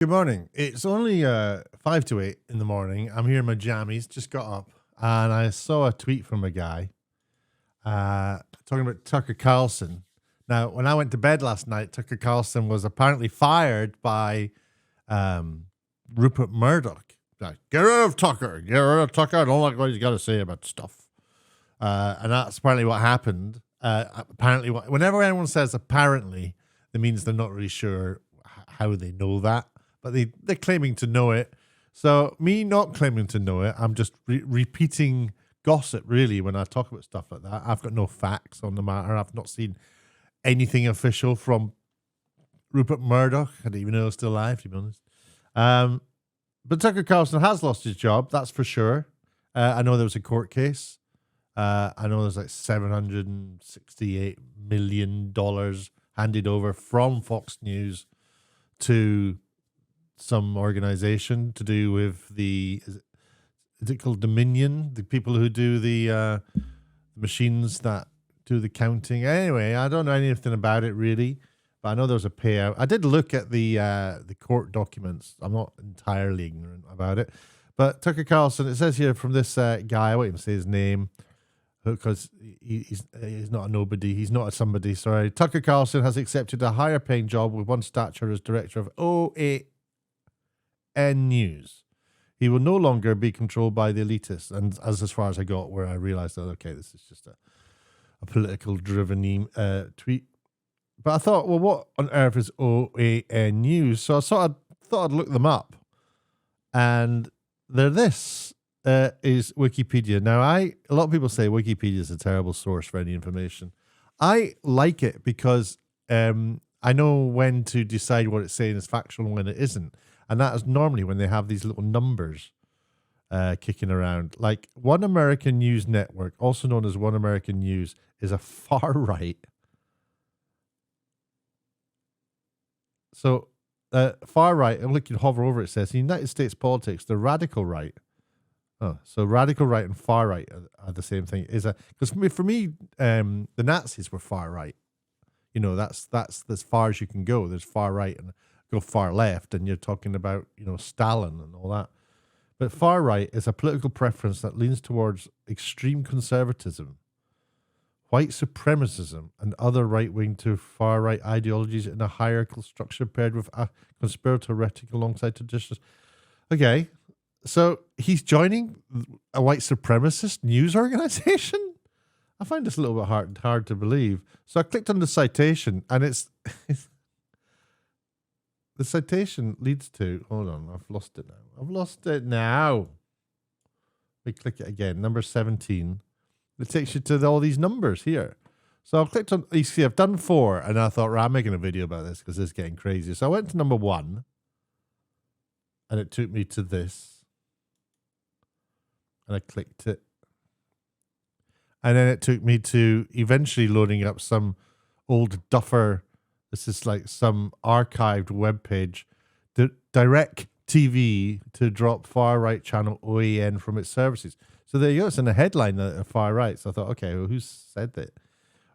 Good morning. It's only 5 to 8 in the morning. I'm here in my jammies, just got up, and I saw a tweet from a guy talking about Tucker Carlson. Now, when I went to bed last night, Tucker Carlson was apparently fired by Rupert Murdoch. Like, get rid of Tucker. Get rid of Tucker. I don't like what he's got to say about stuff. And that's apparently what happened. Apparently, whenever anyone says apparently, it means they're not really sure how they know that. But they're claiming to know it. So me not claiming to know it, I'm just repeating gossip, really, when I talk about stuff like that. I've got no facts on the matter. I've not seen anything official from Rupert Murdoch. I didn't even know he was still alive, to be honest. But Tucker Carlson has lost his job, that's for sure. I know there was a court case. I know there's like $768 million handed over from Fox News to some organization to do with is it called Dominion? The people who do the machines that do the counting. Anyway, I don't know anything about it really, but I know there was a payout. I did look at the court documents. I'm not entirely ignorant about it. But Tucker Carlson, it says here from this guy, I won't even say his name because he's not a nobody. He's not a somebody, sorry. Tucker Carlson has accepted a higher paying job with one stature as director of OAN News. He will no longer be controlled by the elitists. And as far as I got, where I realized that, okay, this is just a political driven tweet. But I thought, well, what on earth is OAN News? So I thought I'd look them up. And this is Wikipedia. Now, a lot of people say Wikipedia is a terrible source for any information. I like it because I know when to decide what it's saying is factual and when it isn't. And that is normally when they have these little numbers kicking around. Like One American News Network, also known as One American News, is a far right. So far right, and look, you can hover over it, says, in United States politics, the radical right. Oh, so radical right and far right are the same thing. Because for me, the Nazis were far right. You know, that's as far as you can go. There's far right and go far left, and you're talking about, Stalin and all that. But far right is a political preference that leans towards extreme conservatism, white supremacism, and other right-wing to far-right ideologies in a hierarchical structure paired with a conspiratorial rhetoric alongside traditions. Okay, so he's joining a white supremacist news organization? I find this a little bit hard to believe. So I clicked on the citation, and it's the citation leads to, hold on, I've lost it now. We click it again, number 17. It takes you to all these numbers here. So I've clicked on, you see, I've done 4, and I thought, right, I'm making a video about this because this is getting crazy. So I went to number 1, and it took me to this. And I clicked it. And then it took me to eventually loading up some old duffer. This is like some archived webpage. Direct TV to drop far-right channel OAN from its services. So there you go. It's in the headline that far right. So I thought, okay, well, who said that?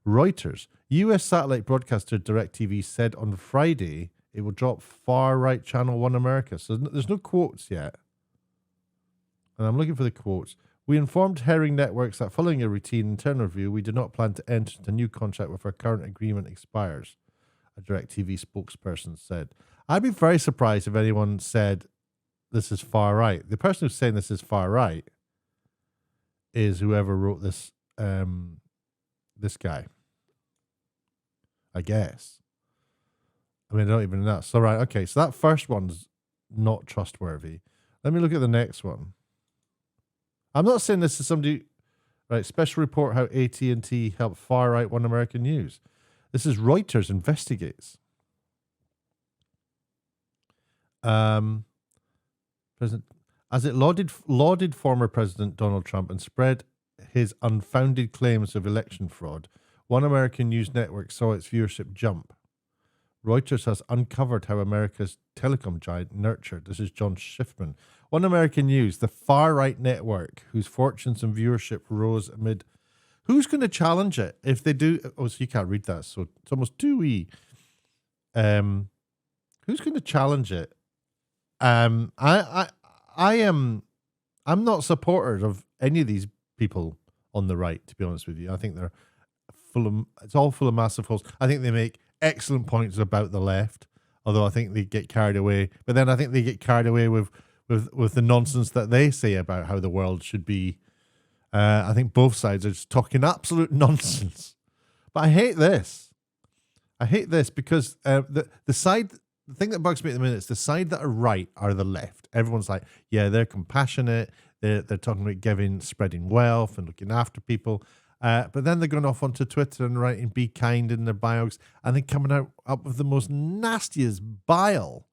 Reuters. U.S. satellite broadcaster DirecTV said on Friday it will drop far-right channel One America. So there's no quotes yet. And I'm looking for the quotes. We informed Herring Networks that following a routine internal review, we do not plan to enter into a new contract if our current agreement expires, a DirecTV spokesperson said. I'd be very surprised if anyone said this is far right. The person who's saying this is far right is whoever wrote this this guy, I guess. I mean, I don't even know. So, right, okay, so that first one's not trustworthy. Let me look at the next one. I'm not saying this is somebody, right, special report how AT&T helped far-right One American News. This is Reuters investigates. President, as it lauded former President Donald Trump and spread his unfounded claims of election fraud, One American News Network saw its viewership jump. Reuters has uncovered how America's telecom giant nurtured. This is John Schiffman. One American News, the far-right network whose fortunes and viewership rose amid... Who's going to challenge it if they do... Oh, so you can't read that, so it's almost too wee. Who's going to challenge it I am. I'm not supporter of any of these people on the right. To be honest with you, I think they're full of. It's all full of massive holes. I think they make excellent points about the left, although I think they get carried away. But then I think they get carried away with the nonsense that they say about how the world should be. I think both sides are just talking absolute nonsense. But I hate this. I hate this because the thing that bugs me at the minute is the side that are right are the left. Everyone's like, yeah, they're compassionate. They're talking about spreading wealth and looking after people. But then they're going off onto Twitter and writing "be kind" in their bios, and then coming up with the most nastiest bile.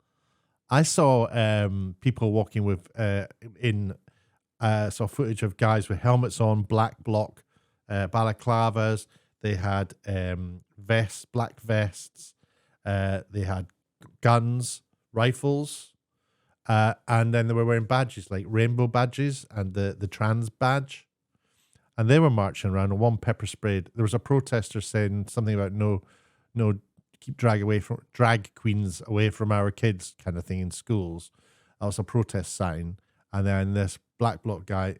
I saw people walking with saw footage of guys with helmets on, black bloc, balaclavas. They had black vests. They had guns, rifles, and then they were wearing badges like rainbow badges and the trans badge. And they were marching around, and one pepper sprayed. There was a protester saying something about no, keep drag queens away from our kids, kind of thing in schools. That was a protest sign. And then this black bloc guy,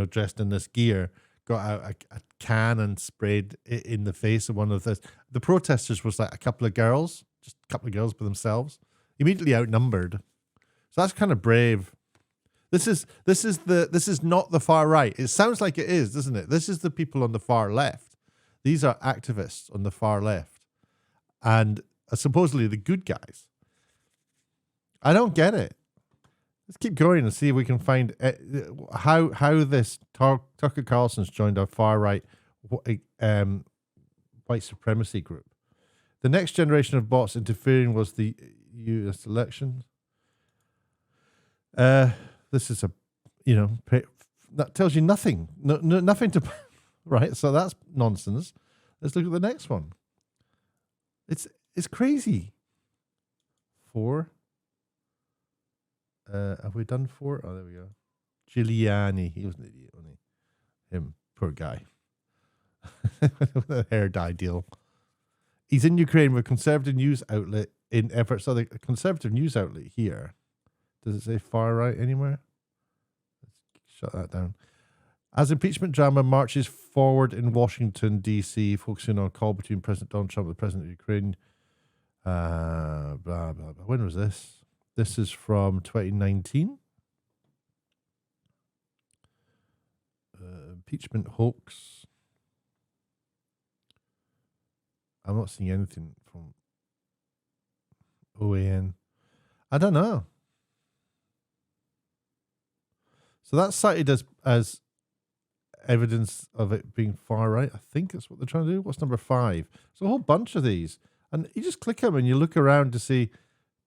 dressed in this gear, got out a can and sprayed it in the face of one of the protesters was like a couple of girls, just a couple of girls by themselves, immediately outnumbered. So that's kind of brave. This is not the far right. It sounds like it is, doesn't it? This is the people on the far left. These are activists on the far left, and supposedly the good guys. I don't get it. Let's keep going and see if we can find how this Tucker Carlson's joined a far right white supremacy group. The next generation of bots interfering was the U.S. election. This is that tells you nothing. Nothing to right. So that's nonsense. Let's look at the next one. It's crazy. 4. Have we done 4? Oh, there we go. Giuliani. He was an idiot, wasn't he? Him, poor guy. The hair dye deal. He's in Ukraine with a conservative news outlet in efforts. So the conservative news outlet here. Does it say far right anywhere? Let's shut that down. As impeachment drama marches forward in Washington, D.C., focusing on a call between President Donald Trump and the President of Ukraine. Blah, blah, blah. When was this? This is from 2019. Impeachment hoax. I'm not seeing anything from OAN. I don't know. So that's cited as evidence of it being far right. I think that's what they're trying to do. What's number 5? There's a whole bunch of these. And you just click them and you look around to see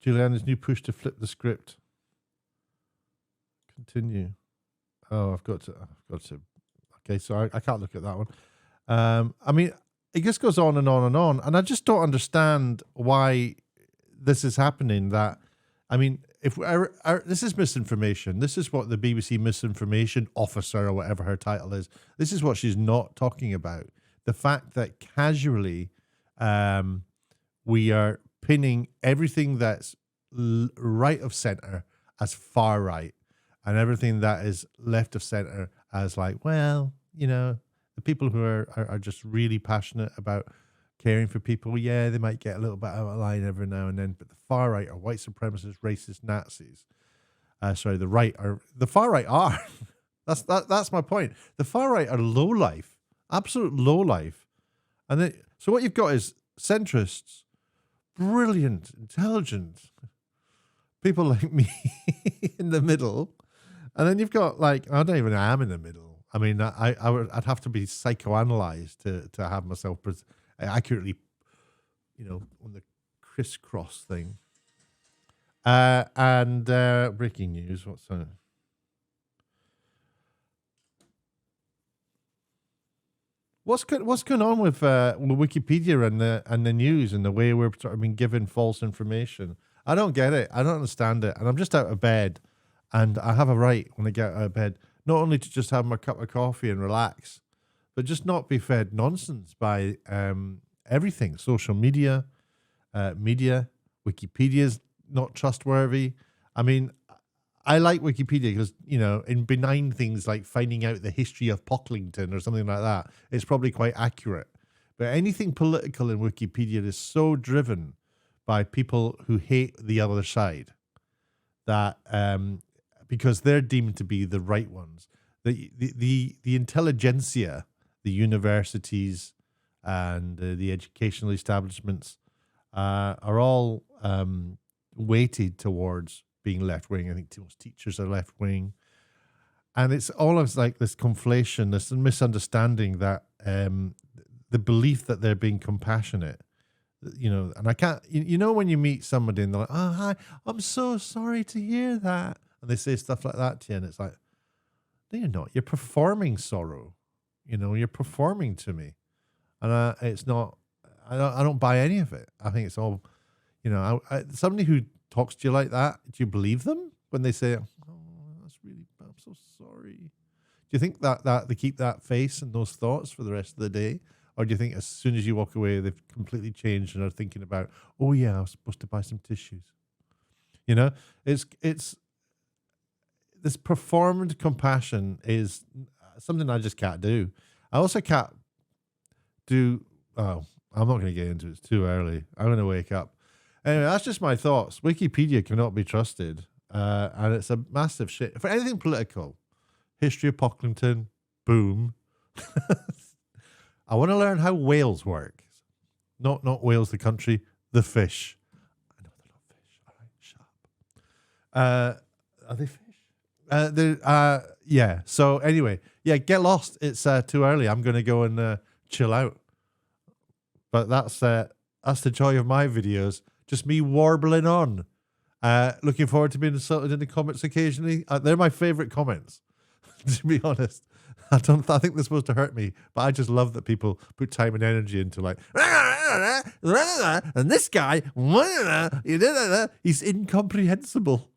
Giuliani's new push to flip the script. Continue. Oh, I've got to. Okay, so I can't look at that one. I mean, it just goes on and on and on. And I just don't understand why this is happening. If this is misinformation, this is what the BBC misinformation officer or whatever her title is. This is what she's not talking about. The fact that casually we are pinning everything that's right of center as far right, and everything that is left of center as like, well, the people who are just really passionate about caring for people, yeah, they might get a little bit out of line every now and then, but the far right are white supremacists, racist Nazis. The far right are. That's my point. The far right are low life, absolute low life, and so what you've got is centrists, brilliant, intelligent people like me in the middle, and then you've got I don't even am in the middle. I mean, I'd have to be psychoanalyzed to have myself accurately, on the crisscross thing. And breaking news. What's that? What's going on with Wikipedia and the news and the way we're sort of being given false information? I don't get it. I don't understand it. And I'm just out of bed, and I have a right when I get out of bed not only to just have my cup of coffee and relax, but just not be fed nonsense by everything. Social media, media, Wikipedia's not trustworthy. I mean, I like Wikipedia because, in benign things like finding out the history of Pocklington or something like that, it's probably quite accurate. But anything political in Wikipedia is so driven by people who hate the other side that because they're deemed to be the right ones. The intelligentsia, the universities and the educational establishments are all weighted towards being left-wing. I think most teachers are left-wing. And it's almost like this conflation, this misunderstanding that the belief that they're being compassionate, and I can't, when you meet somebody and they're like, oh, hi, I'm so sorry to hear that. And they say stuff like that to you, and it's like, no, you're not. You're performing sorrow. You're performing to me. And it's not, I don't buy any of it. I think it's all, somebody who talks to you like that, do you believe them when they say, oh, that's really, I'm so sorry? Do you think that they keep that face and those thoughts for the rest of the day? Or do you think as soon as you walk away, they've completely changed and are thinking about, oh yeah, I was supposed to buy some tissues? It's this performed compassion is something I just can't do. I also can't do, I'm not going to get into it. It's too early. I'm going to wake up. Anyway, that's just my thoughts. Wikipedia cannot be trusted. And it's a massive shit. For anything political, history of Pocklington, boom. I want to learn how whales work. Not whales, the country, the fish. I know they're not fish. All right, shut up. Are they fish? Yeah. So anyway, yeah, get lost. It's too early. I'm going to go and chill out. But that's the joy of my videos. Just me warbling on. Looking forward to being insulted in the comments occasionally. They're my favorite comments, to be honest. I think they're supposed to hurt me, but I just love that people put time and energy into like, and this guy, he's incomprehensible.